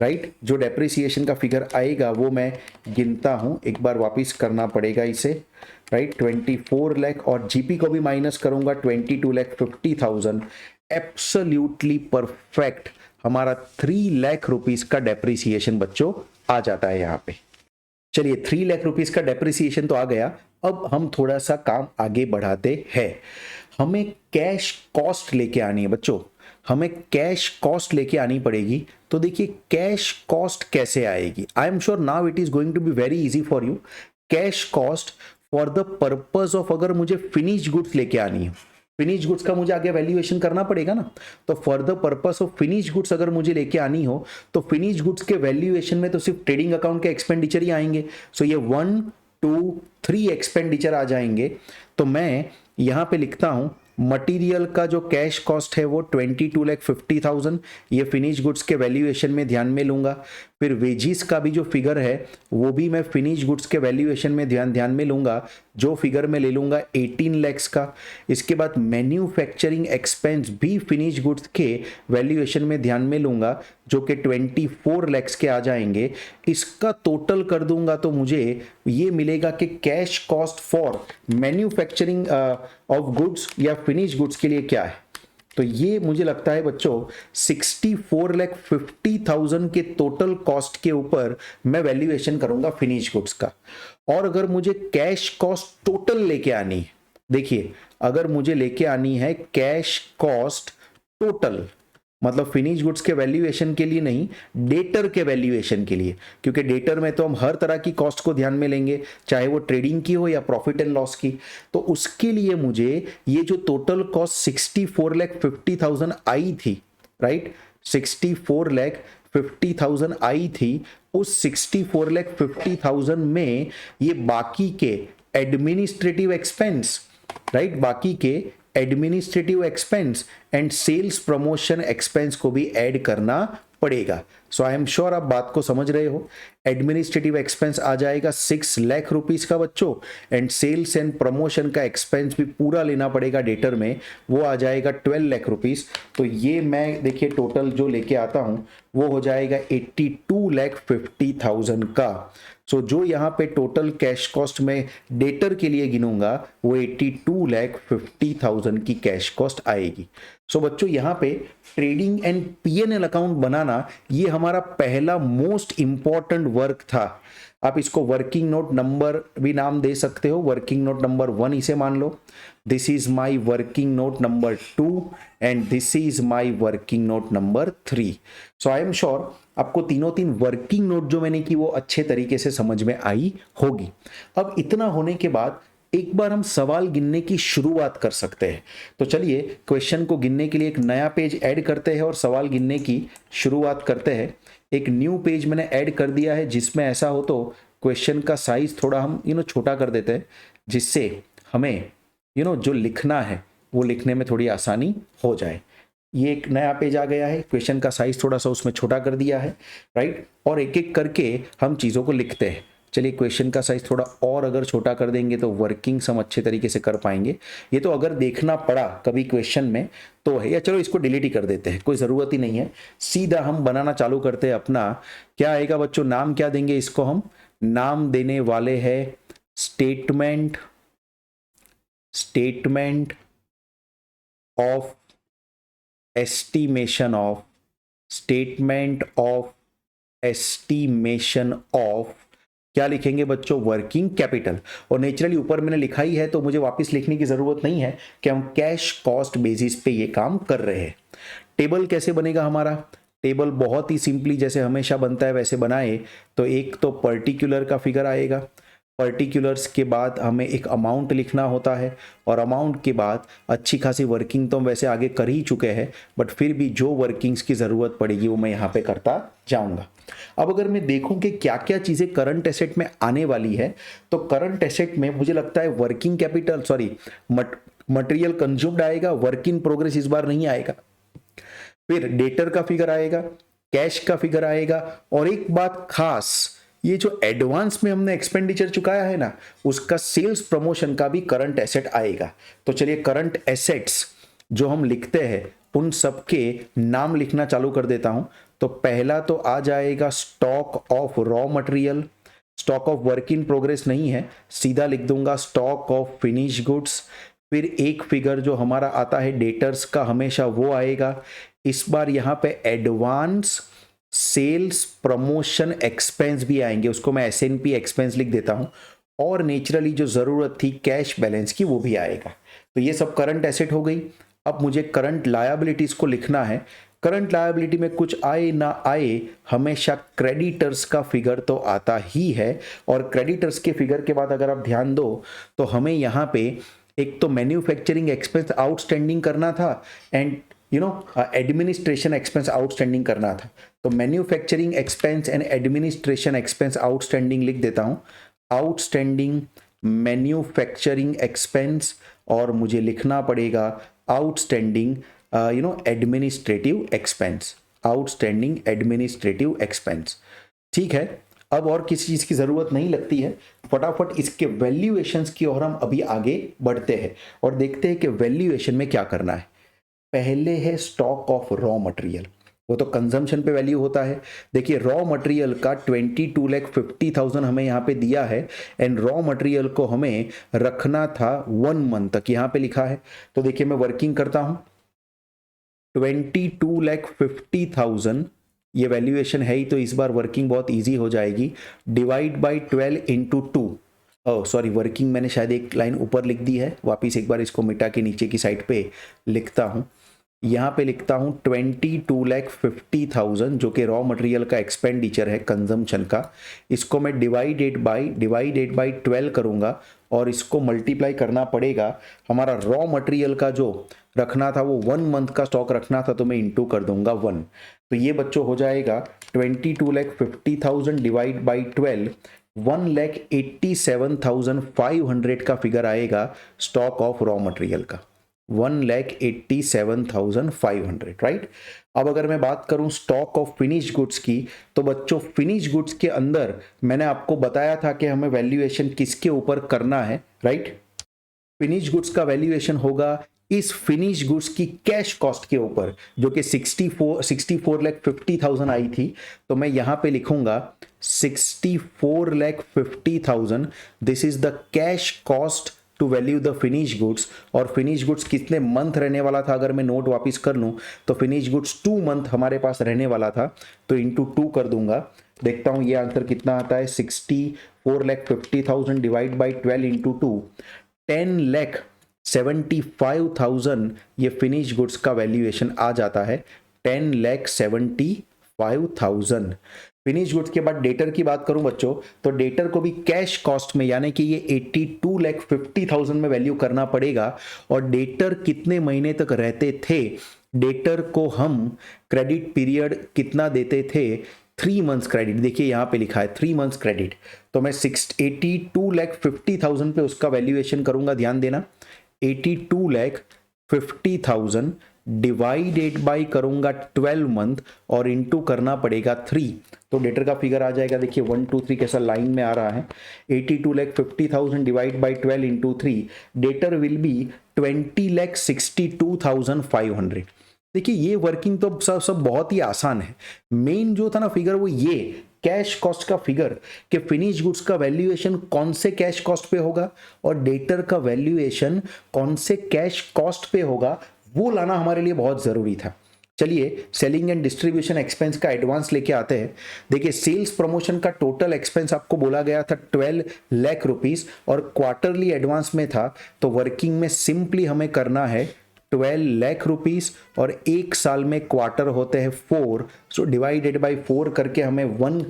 राइट जो डेप्रिसिएशन का फिगर आएगा वो मैं गिनता हूं, एक बार वापस करना पड़ेगा इसे, राइट 24 लाख और जीपी को भी माइनस करूंगा 22,50,000। एब्सोल्युटली परफेक्ट हमारा 3 लाख रुपीस का डेप्रिसिएशन बच्चों आ जाता है यहाँ पे। चलिए 3 लाख रुपीस का डेप्रिसिएशन तो आ गया। अब हम थोड़ा सा काम आगे बढ़ाते हैं। हमें कैश कॉस्ट लेके आनी है बच्चों, हमें कैश कॉस्ट लेके आनी पड़ेगी। तो देखिए कैश कॉस्ट कैसे आएगी। I am sure now it is going to be very easy for you. Cash cost for the purpose of, अगर मुझे फिनिश गुड्स लेके आनी है, फिनिश गुड्स का मुझे आगे वैल्यूएशन करना पड़ेगा ना, तो for the purpose of finish goods अगर मुझे लेके आनी हो तो फिनिश गुड्स के वैल्यूएशन में तो सिर्फ ट्रेडिंग अकाउंट के एक्सपेंडिचर ही आएंगे। सो ये 1 2 3 एक्सपेंडिचर आ जाएंगे। तो मैं यहां पे लिखता हूं मटेरियल का जो कैश कॉस्ट है वो 22,50,000, ये फिनिश गुड्स के वैल्यूएशन में ध्यान में लूंगा। फिर वेजिस का भी जो फिगर है वो भी मैं फिनिश गुड्स के वैल्यूएशन में ध्यान में लूंगा, जो फिगर में ले लूंगा 18 लैक्स का। इसके बाद मैन्युफैक्चरिंग एक्सपेंस भी फिनिश गुड्स के वैल्यूएशन में ध्यान में लूंगा, जो कि 24 लैक्स के आ जाएंगे। इसका टोटल कर दूंगा तो मुझे ये मिलेगा कि cash cost for manufacturing of goods या फिनिश गुड्स के लिए क्या है। तो ये मुझे लगता है बच्चों 64,50,000 के टोटल कॉस्ट के ऊपर मैं वैल्यूएशन करूंगा फिनिश गुड्स का। और अगर मुझे कैश कॉस्ट टोटल लेके आनी है, देखिए अगर मुझे लेके आनी है कैश कॉस्ट टोटल, मतलब फिनिश गुड्स के वैल्यूएशन के लिए नहीं, डेटर के वैल्यूएशन के लिए, क्योंकि डेटर में तो हम हर तरह की कॉस्ट को ध्यान में लेंगे, चाहे वो ट्रेडिंग की हो या प्रॉफिट एंड लॉस की। तो उसके लिए मुझे ये जो टोटल कॉस्ट 64,50,000 आई थी, राइट 64,50,000 आई थी, उस 64,50,000 में ये बाकी के एडमिनिस्ट्रेटिव एक्सपेंस, राइट बाकी के administrative expense and sales promotion expense को भी ऐड करना पड़ेगा। सो आई एम श्योर आप बात को समझ रहे हो। एडमिनिस्ट्रेटिव एक्सपेंस आ जाएगा 6 लाख रुपीस का बच्चों, एंड सेल्स एंड प्रमोशन का एक्सपेंस भी पूरा लेना पड़ेगा डेटर में, वो आ जाएगा 12 लाख रुपीस। तो ये मैं देखिए टोटल जो लेके आता हूं वो हो जाएगा 82,50,000 का। सो जो यहाँ पे टोटल कैश कॉस्ट में डेटर के लिए गिनूंगा वो 82,50,000 की कैश कॉस्ट आएगी। सो बच्चों यहाँ पे ट्रेडिंग एंड पीएनएल अकाउंट बनाना ये हमारा पहला मोस्ट इंपॉर्टेंट वर्क था। आप इसको वर्किंग नोट नंबर भी नाम दे सकते हो, वर्किंग नोट नंबर 1 इसे मान लो, this is my working note number 2 and this is my working note number 3। So I am sure आपको तीनों तीन वर्किंग नोट जो मैंने की वो अच्छे तरीके से समझ में आई होगी। अब इतना होने के बाद एक बार हम सवाल गिनने की शुरुआत कर सकते हैं। तो चलिए क्वेश्चन को गिनने के लिए एक नया पेज ऐड करते हैं और सवाल गिनने की शुरुआत करते हैं। एक न्यू पेज मैंने ऐड कर दिया है, जिसमें ऐसा हो तो क्वेश्चन का साइज थोड़ा हम छोटा कर देते हैं, जिससे हमें जो लिखना है वो लिखने में थोड़ी आसानी हो जाए। ये एक नया पेज आ गया है, क्वेश्चन का साइज थोड़ा सा उसमें छोटा कर दिया है, राइट। और एक एक करके हम चीज़ों को लिखते हैं। चलिए क्वेश्चन का साइज थोड़ा और अगर छोटा कर देंगे तो वर्किंग्स हम अच्छे तरीके से कर पाएंगे। ये तो अगर देखना पड़ा कभी क्वेश्चन में तो है, या चलो इसको डिलीट ही कर देते हैं, कोई ज़रूरत ही नहीं है। सीधा हम बनाना चालू करते हैं अपना। क्या आएगा बच्चों, नाम क्या देंगे इसको, हम नाम देने वाले हैं statement of estimation of, statement of estimation of, क्या लिखेंगे बच्चों, वर्किंग कैपिटल। और नेचुरली ऊपर मैंने लिखा ही है तो मुझे वापस लिखने की जरूरत नहीं है कि हम कैश कॉस्ट बेसिस पे ये काम कर रहे हैं। टेबल कैसे बनेगा हमारा, टेबल बहुत ही सिंपली जैसे हमेशा बनता है वैसे बनाए। तो एक तो पर्टिकुलर का फिगर आएगा, पर्टिकुलर्स के बाद हमें एक अमाउंट लिखना होता है, और अमाउंट के बाद अच्छी खासी वर्किंग तो हम वैसे आगे कर ही चुके हैं, बट फिर भी जो वर्किंग्स की ज़रूरत पड़ेगी वो मैं यहाँ पे करता जाऊँगा। अब अगर मैं देखूं कि क्या क्या चीज़ें करंट एसेट में आने वाली है, तो करंट एसेट में मुझे लगता है वर्किंग कैपिटल मटेरियल कंज्यूम्ड आएगा, वर्क इन प्रोग्रेस इस बार नहीं आएगा। फिर डेटर का फिगर आएगा, कैश का फिगर आएगा। और एक बात खास, ये जो एडवांस में हमने एक्सपेंडिचर चुकाया है ना, उसका सेल्स प्रमोशन का भी करंट एसेट आएगा। तो चलिए करंट एसेट्स जो हम लिखते हैं उन सबके नाम लिखना चालू कर देता हूं। तो पहला तो आ जाएगा stock of raw material, stock of work in progress नहीं है, सीधा लिख दूंगा स्टॉक ऑफ फिनिश गुड्स। फिर एक फिगर जो हमारा आता है डेटर्स का, हमेशा वो आएगा। इस बार यहां पे एडवांस सेल्स प्रमोशन एक्सपेंस भी आएंगे, उसको मैं एसएनपी एक्सपेंस लिख देता हूं। और नेचुरली जो जरूरत थी कैश बैलेंस की वो भी आएगा। तो ये सब करंट एसेट हो गई। अब मुझे करंट लायबिलिटीज को लिखना है। करंट लायबिलिटी में कुछ आए ना आए, हमेशा क्रेडिटर्स का फिगर तो आता ही है। और क्रेडिटर्स के फिगर के बाद अगर आप ध्यान दो तो हमें यहां पे एक तो मैन्युफैक्चरिंग एक्सपेंस आउटस्टैंडिंग करना था एंड एडमिनिस्ट्रेशन एक्सपेंस आउटस्टैंडिंग करना था। तो manufacturing expense and administration expense outstanding लिख देता हूं, आउटस्टैंडिंग मैन्युफैक्चरिंग एक्सपेंस। और मुझे लिखना पड़ेगा outstanding administrative expense, outstanding administrative expense. ठीक है, अब और किसी चीज की जरूरत नहीं लगती है। फटाफट इसके वैल्यूएशंस की ओर हम अभी आगे बढ़ते हैं और देखते हैं कि वैल्यूएशन में क्या करना है। पहले है स्टॉक ऑफ रॉ मटेरियल, वो तो कंजम्पशन पे वैल्यू होता है। देखिए रॉ मटेरियल का 22,50,000 हमें यहाँ पे दिया है एंड रॉ मटेरियल को हमें रखना था 1 मंथ तक, यहाँ पे लिखा है। तो देखिए मैं वर्किंग करता हूँ, 22,50,000 ये वैल्यूएशन है ही, तो इस बार वर्किंग बहुत इजी हो जाएगी। Divide by 12 into 2, sorry working मैंने शायद एक लाइन ऊपर लिख दी है, वापिस एक बार इसको मिटा के नीचे की साइड पे लिखता हूँ। यहाँ पे लिखता हूँ 22,50,000 जो कि रॉ मटेरियल का एक्सपेंडिचर है कंजम्पशन का। इसको मैं डिवाइडेड बाई 12 करूँगा और इसको मल्टीप्लाई करना पड़ेगा। हमारा रॉ मटेरियल का जो रखना था वो 1 मंथ का स्टॉक रखना था, तो मैं इंटू कर दूंगा 1। तो ये बच्चों हो जाएगा 22,50,000 डिवाइड बाई 12, 1,87,500 का फिगर आएगा स्टॉक ऑफ रॉ मटेरियल का, 1,87,500, राइट। अब अगर मैं बात करूं स्टॉक ऑफ फिनिश गुड्स की, तो बच्चों फिनिश गुड्स के अंदर मैंने आपको बताया था कि हमें वैल्यूएशन किसके ऊपर करना है, राइट। फिनिश गुड्स का वैल्यूएशन होगा इस फिनिश गुड्स की कैश कॉस्ट के ऊपर, जो कि 64,50,000 आई थी। तो मैं यहां पे लिखूंगा 64,50,000, this is the cash cost to value the finish goods. और फिनिश गुड्स कितने मंथ रहने वाला था, अगर मैं नोट वापस कर लूं तो फिनिश गुड्स 2 मंथ हमारे पास रहने वाला था, तो इंटू 2 कर दूंगा। देखता हूं ये आंसर कितना आता है, 64,50,000 डिवाइड बाई 12 इंटू 2, 10,75,000 ये फिनिश गुड्स का वैल्यूएशन आ जाता है, 10,75,000। फिनिश गुड्स के बाद डेटर की बात करूं बच्चों, तो डेटर को भी कैश कॉस्ट में यानी कि ये 82,50,000 में वैल्यू करना पड़ेगा। और डेटर कितने महीने तक रहते थे, डेटर को हम क्रेडिट पीरियड कितना देते थे, 3 मंथ्स क्रेडिट। देखिए यहां पे लिखा है 3 मंथ्स क्रेडिट, तो मैं 82,50,000 पे उसका वैल्यूएशन करूंगा, ध्यान देना 82,50,000 डिवाइडेड बाई करूंगा 12 मंथ और इनटू करना पड़ेगा 3, तो डेटर का फिगर आ जाएगा। देखिए 1 2 3 कैसा लाइन में आ रहा है, 82,50,000 divide by 12 into 3, debtor will be 20,62,500। देखिए ये वर्किंग तो सब बहुत ही आसान है। मेन जो था ना फिगर वो ये कैश कॉस्ट का फिगर, कि फिनिश गुड्स का वैल्यूएशन कौन से कैश कॉस्ट पे होगा और डेटर का वैल्यूएशन कौन से कैश कॉस्ट पे होगा, वो लाना हमारे लिए बहुत जरूरी था। चलिए सेलिंग एंड डिस्ट्रीब्यूशन एक्सपेंस का एडवांस लेके आते हैं। देखिए सेल्स प्रमोशन का टोटल एक्सपेंस आपको बोला गया था 12 लाख रुपीस और क्वार्टरली एडवांस में था, तो वर्किंग में सिंपली हमें करना है 12 लाख रुपीस और एक साल में क्वार्टर होते हैं 4, सो डिवाइडेड बाय 4 करके हमें 1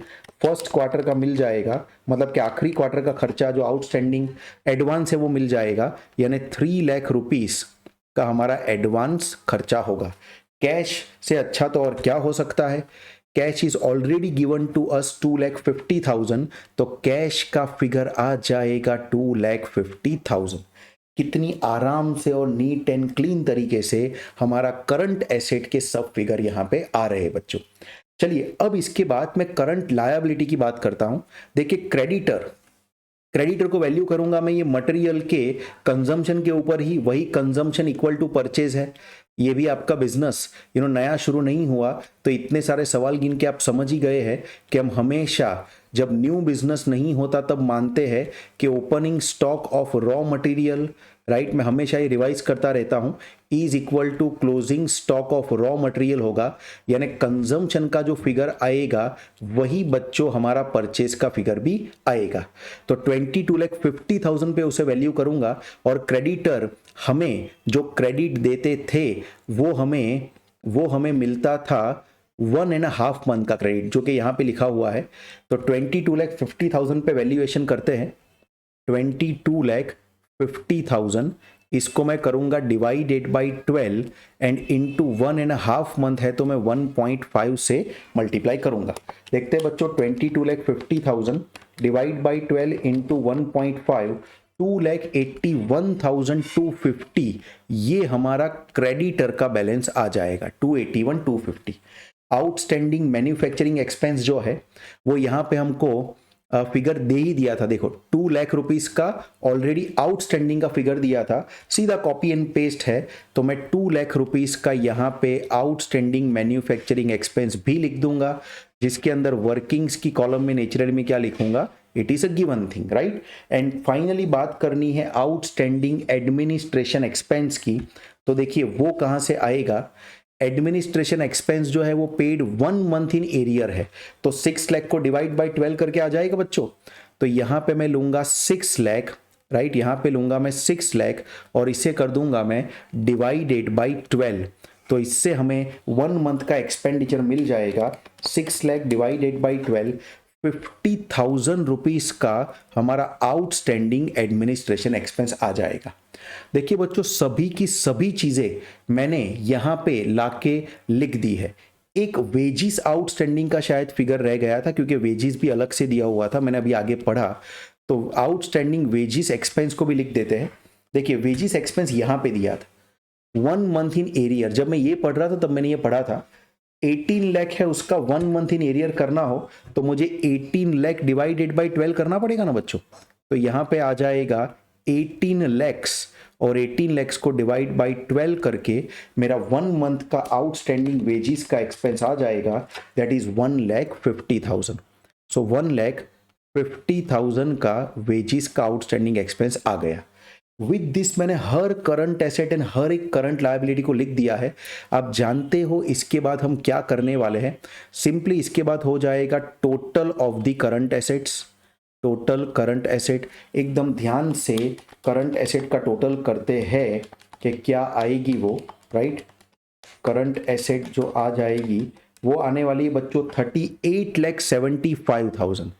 फर्स्ट क्वार्टर का मिल जाएगा, मतलब कि आखिरी क्वार्टर का खर्चा जो आउटस्टैंडिंग एडवांस है वो मिल जाएगा, यानी 3 लाख रुपीस का हमारा एडवांस खर्चा होगा। कैश से अच्छा तो और क्या हो सकता है, cash is already given to us 2,50,000, तो कैश का फिगर आ जाएगा 2,50,000। कितनी आराम से और नीट एंड क्लीन तरीके से हमारा करंट एसेट के सब फिगर यहां पे आ रहे हैं बच्चों। चलिए अब इसके बाद मैं करंट लायबिलिटी की बात करता हूं। देखिए क्रेडिटर को वैल्यू करूंगा मैं ये मटेरियल के कंजम्पशन के ऊपर ही, वही कंजम्पशन इक्वल टू परचेज है। ये भी आपका बिजनेस नया शुरू नहीं हुआ, तो इतने सारे सवाल गिन के आप समझ ही गए हैं कि हम हमेशा जब न्यू बिजनेस नहीं होता तब मानते हैं कि opening stock of raw material, right, मैं हमेशा ये रिवाइज करता रहता हूं, is equal to closing stock of raw material होगा, यानी कंजम्पशन का जो फिगर आएगा वही बच्चों हमारा परचेज का फिगर भी आएगा। तो 22,50,000 पे उसे वैल्यू करूंगा, और क्रेडिटर हमें जो क्रेडिट देते थे वो हमें मिलता था 1.5 मंथ का क्रेडिट, जो कि यहाँ पे लिखा हुआ है। तो 22,50,000 पे वैल्यूएशन करते हैं। 22,50,000 इसको मैं करूंगा divided by 12 and into 1.5 month है, तो मैं 1.5 से मल्टीप्लाई करूंगा। देखते हैं बच्चों, 22,50,000 डिवाइड बाई 12 इंटू 1.5, 2,81,250, ये हमारा क्रेडिटर का बैलेंस आ जाएगा 281,250। आउटस्टैंडिंग मैन्युफैक्चरिंग एक्सपेंस जो है वो यहाँ पे हमको फिगर दे ही दिया था। देखो 2 लाख रुपीस का ऑलरेडी आउटस्टैंडिंग का फिगर दिया था, सीधा कॉपी एंड पेस्ट है, तो मैं 2 लाख रुपीस का यहाँ पे आउटस्टैंडिंग मैन्युफैक्चरिंग एक्सपेंस भी लिख दूंगा, जिसके अंदर वर्किंग्स की कॉलम में नेचुरल में क्या लिखूंगा, it is a given thing, right. And finally बात करनी है आउटस्टैंडिंग एडमिनिस्ट्रेशन एक्सपेंस की। तो देखिए वो कहां से आएगा, एडमिनिस्ट्रेशन एक्सपेंस जो है वो पेड 1 मंथ इन एरियर है, तो 6 लाख को डिवाइड बाय 12 करके आ जाएगा बच्चों। तो यहां पे मैं लूंगा 6 लाख, राइट, यहां पे लूंगा मैं 6 लाख और इसे कर दूंगा मैं डिवाइडेड बाय 12, तो इससे हमें 1 मंथ का एक्सपेंडिचर मिल जाएगा। 6 लाख डिवाइडेड बाय 12, 50,000 रुपीज का हमारा आउटस्टैंडिंग एडमिनिस्ट्रेशन एक्सपेंस आ जाएगा। देखिए बच्चों, सभी की सभी चीजें मैंने यहां पे लाके लिख दी है। एक वेजिस आउटस्टैंडिंग का शायद फिगर रह गया था, क्योंकि वेजिस भी अलग से दिया हुआ था, मैंने अभी आगे पढ़ा, तो आउटस्टैंडिंग वेजिस एक्सपेंस को भी लिख देते हैं। देखिए वेजिस एक्सपेंस यहां पे दिया था 1 मंथ इन एरियर, जब मैं ये पढ़ रहा था तब मैंने ये पढ़ा था 18 लाख है, उसका 1 मंथ इन एरियर करना हो तो मुझे 18 लाख डिवाइडेड बाई 12 करना पड़ेगा ना बच्चों। तो यहां पे आ जाएगा 18 लैक्स, और 18 लैक्स को डिवाइड बाई 12 करके मेरा 1 मंथ का आउटस्टैंडिंग वेजिस का एक्सपेंस आ जाएगा, दैट इज 1,50,000। सो 1,50,000 का वेजिस का आउटस्टैंडिंग एक्सपेंस आ गया। विद दिस मैंने हर करंट एसेट एंड हर एक करंट लायबिलिटी को लिख दिया है। आप जानते हो इसके बाद हम क्या करने वाले हैं, सिंपली इसके बाद हो जाएगा total of the current assets, total current asset. एकदम ध्यान से करंट एसेट का टोटल करते हैं कि क्या आएगी वो, राइट। करंट एसेट जो आ जाएगी वो आने वाली है बच्चों 38,75,000,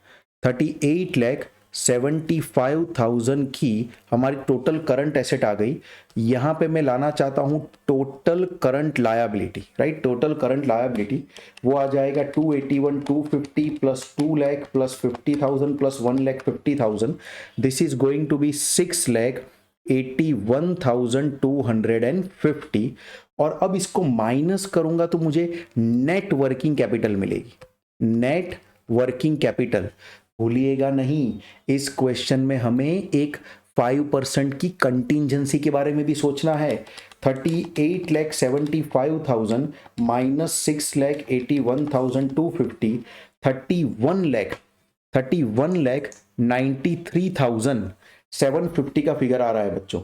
38,75,000 की हमारी टोटल करंट एसेट आ गई। यहां पे मैं लाना चाहता हूं total current liability, right, total current liability वो आ जाएगा 281,250 plus 2 lakh plus 50,000 plus 1,50,000, this is going to be 6,81,250। और अब इसको माइनस करूंगा तो मुझे नेट वर्किंग कैपिटल मिलेगी, नेट वर्किंग कैपिटल। भूलिएगा नहीं, इस क्वेश्चन में हमें एक 5% की कंटिंजेंसी के बारे में भी सोचना है। 38,75,000 माइनस 6,81,250, 31,93,750 का फिगर आ रहा है बच्चों।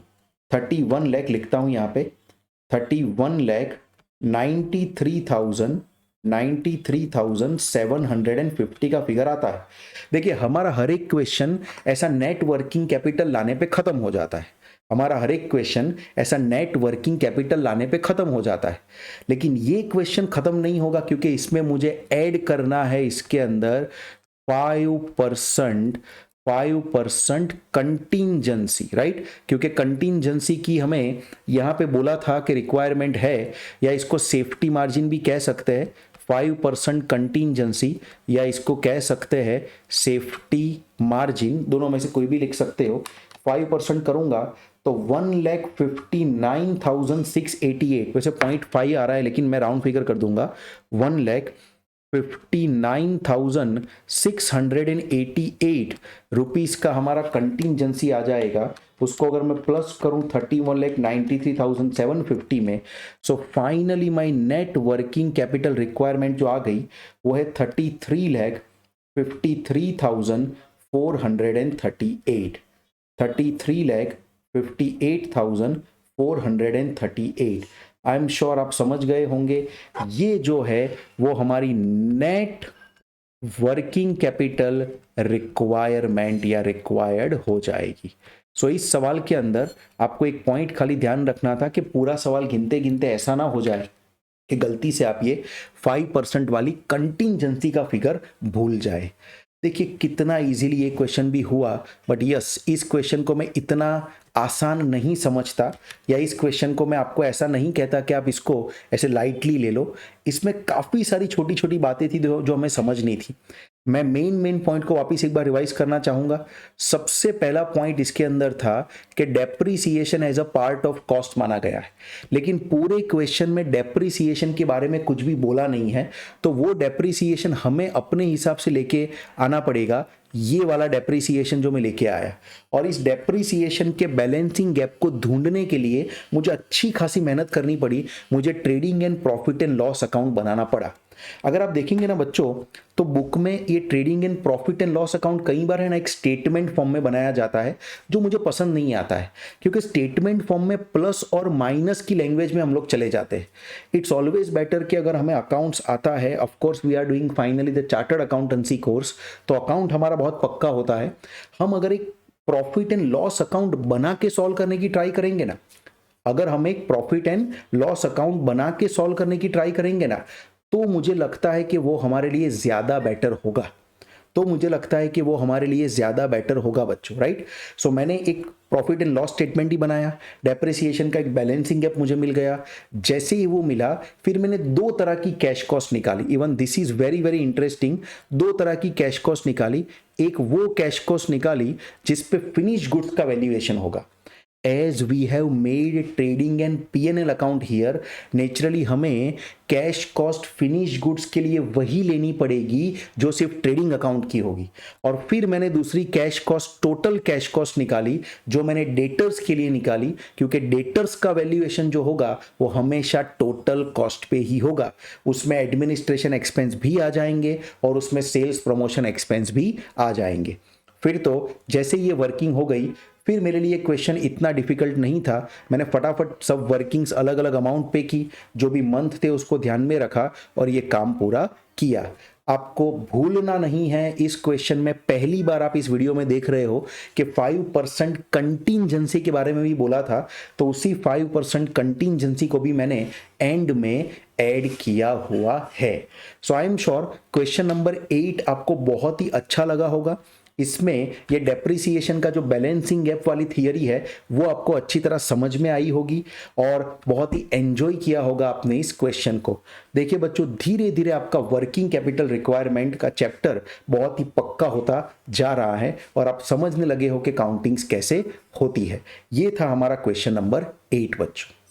31 लाख लिखता हूं यहां पे, 31,93,750 का फिगर आता है। देखिए हमारा हर एक क्वेश्चन ऐसा नेट वर्किंग कैपिटल लाने पे खत्म हो जाता है, हमारा हर एक क्वेश्चन ऐसा नेट वर्किंग कैपिटल लाने पे खत्म हो जाता है। लेकिन ये क्वेश्चन खत्म नहीं होगा, क्योंकि इसमें मुझे ऐड करना है इसके अंदर 5% कंटिंजेंसी, राइट, क्योंकि कंटिंजेंसी की हमें यहां पे बोला था कि रिक्वायरमेंट है, या इसको सेफ्टी मार्जिन भी कह सकते हैं, 5% कंटिंजेंसी, या इसको कह सकते हैं सेफ्टी मार्जिन, दोनों में से कोई भी लिख सकते हो। 5% करूंगा तो 1,59,688, वैसे 0.5 आ रहा है लेकिन मैं राउंड फिगर कर दूंगा, 1,59,688 59,688 रुपीज़ का हमारा कंटिंजेंसी आ जाएगा। उसको अगर मैं प्लस करूं 31,93,750 में, so finally my net working capital requirement जो आ गई वो है 33,53,438 33,58,438। आई एम श्योर आप समझ गए होंगे। ये जो है वो हमारी नेट वर्किंग कैपिटल रिक्वायरमेंट या रिक्वायर्ड हो जाएगी। सो इस सवाल के अंदर आपको एक पॉइंट खाली ध्यान रखना था कि पूरा सवाल गिनते गिनते ऐसा ना हो जाए कि गलती से आप ये 5% वाली कंटिंजेंसी का फिगर भूल जाए। देखिए कितना इजीली ये क्वेश्चन भी हुआ, बट यस इस क्वेश्चन को मैं इतना आसान नहीं समझता, या इस क्वेश्चन को मैं आपको ऐसा नहीं कहता कि आप इसको ऐसे लाइटली ले लो। इसमें काफ़ी सारी छोटी छोटी बातें थी जो हमें समझनी थी। मैं मेन पॉइंट को वापस एक बार रिवाइज करना चाहूँगा। सबसे पहला पॉइंट इसके अंदर था कि depreciation as a part of cost माना गया है, लेकिन पूरे क्वेश्चन में डेप्रिसिएशन के बारे में कुछ भी बोला नहीं है, तो वो डेप्रिसिएशन हमें अपने हिसाब से लेके आना पड़ेगा। ये वाला डेप्रिसिएशन जो मैं लेके आया, और इस डेप्रिसिएशन के बैलेंसिंग गैप को ढूंढने के लिए मुझे अच्छी खासी मेहनत करनी पड़ी। मुझे trading and profit and loss account बनाना पड़ा। अगर आप देखेंगे ना बच्चों, तो बुक में ये trading and profit and loss account कई बार है ना एक स्टेटमेंट फॉर्म में बनाया जाता है, जो मुझे पसंद नहीं आता है, क्योंकि स्टेटमेंट फॉर्म में प्लस और माइनस की लैंग्वेज में हम लोग चले जाते हैं। इट्स ऑलवेज बेटर कि अगर हमें अकाउंट्स आता है, of course we are doing finally the chartered accountancy course, तो अकाउंट हमारा बहुत पक्का होता है। हम अगर एक प्रॉफिट एंड लॉस अकाउंट बना के सॉल्व करने की ट्राई करेंगे ना, अगर हम एक प्रॉफिट एंड लॉस अकाउंट बना के सॉल्व करने की ट्राई करेंगे ना, तो मुझे लगता है कि वो हमारे लिए ज्यादा बेटर होगा। बच्चों, राइट। सो मैंने एक प्रॉफिट एंड लॉस स्टेटमेंट ही बनाया, डेप्रिसिएशन का एक बैलेंसिंग गैप मुझे मिल गया। जैसे ही वो मिला, फिर मैंने दो तरह की कैश कॉस्ट निकाली। Even this is very very interesting. दो तरह की कैश कॉस्ट निकाली। एक वो कैश कॉस्ट निकाली जिसपे फिनिश गुड्स का वैल्यूएशन होगा। As we have made trading and P&L account here, naturally हमें कैश कॉस्ट फिनिश गुड्स के लिए वही लेनी पड़ेगी जो सिर्फ ट्रेडिंग अकाउंट की होगी। और फिर मैंने दूसरी cash cost, total cash cost निकाली, जो मैंने डेटर्स के लिए निकाली, क्योंकि डेटर्स का वैल्यूएशन जो होगा वो हमेशा टोटल कॉस्ट पे ही होगा। उसमें एडमिनिस्ट्रेशन एक्सपेंस भी आ जाएंगे और उसमें सेल्स प्रमोशन एक्सपेंस भी आ जाएंगे। फिर तो जैसे ये वर्किंग हो गई, फिर मेरे लिए क्वेश्चन इतना डिफिकल्ट नहीं था। मैंने फटाफट सब वर्किंग्स अलग अलग अमाउंट पे की, जो भी मंथ थे उसको ध्यान में रखा और ये काम पूरा किया। आपको भूलना नहीं है, इस क्वेश्चन में पहली बार आप इस वीडियो में देख रहे हो कि 5% कंटिंजेंसी के बारे में भी बोला था, तो उसी 5% कंटिंजेंसी को भी मैंने एंड में ऐड किया हुआ है। So I am sure question number 8 आपको बहुत ही अच्छा लगा होगा। इसमें ये डेप्रिसिएशन का जो बैलेंसिंग गैप वाली थियरी है वो आपको अच्छी तरह समझ में आई होगी और बहुत ही एंजॉय किया होगा आपने इस क्वेश्चन को। देखिए बच्चों, धीरे धीरे आपका वर्किंग कैपिटल रिक्वायरमेंट का चैप्टर बहुत ही पक्का होता जा रहा है और आप समझने लगे हो कि काउंटिंग्स कैसे होती है। ये था हमारा क्वेश्चन नंबर 8 बच्चों।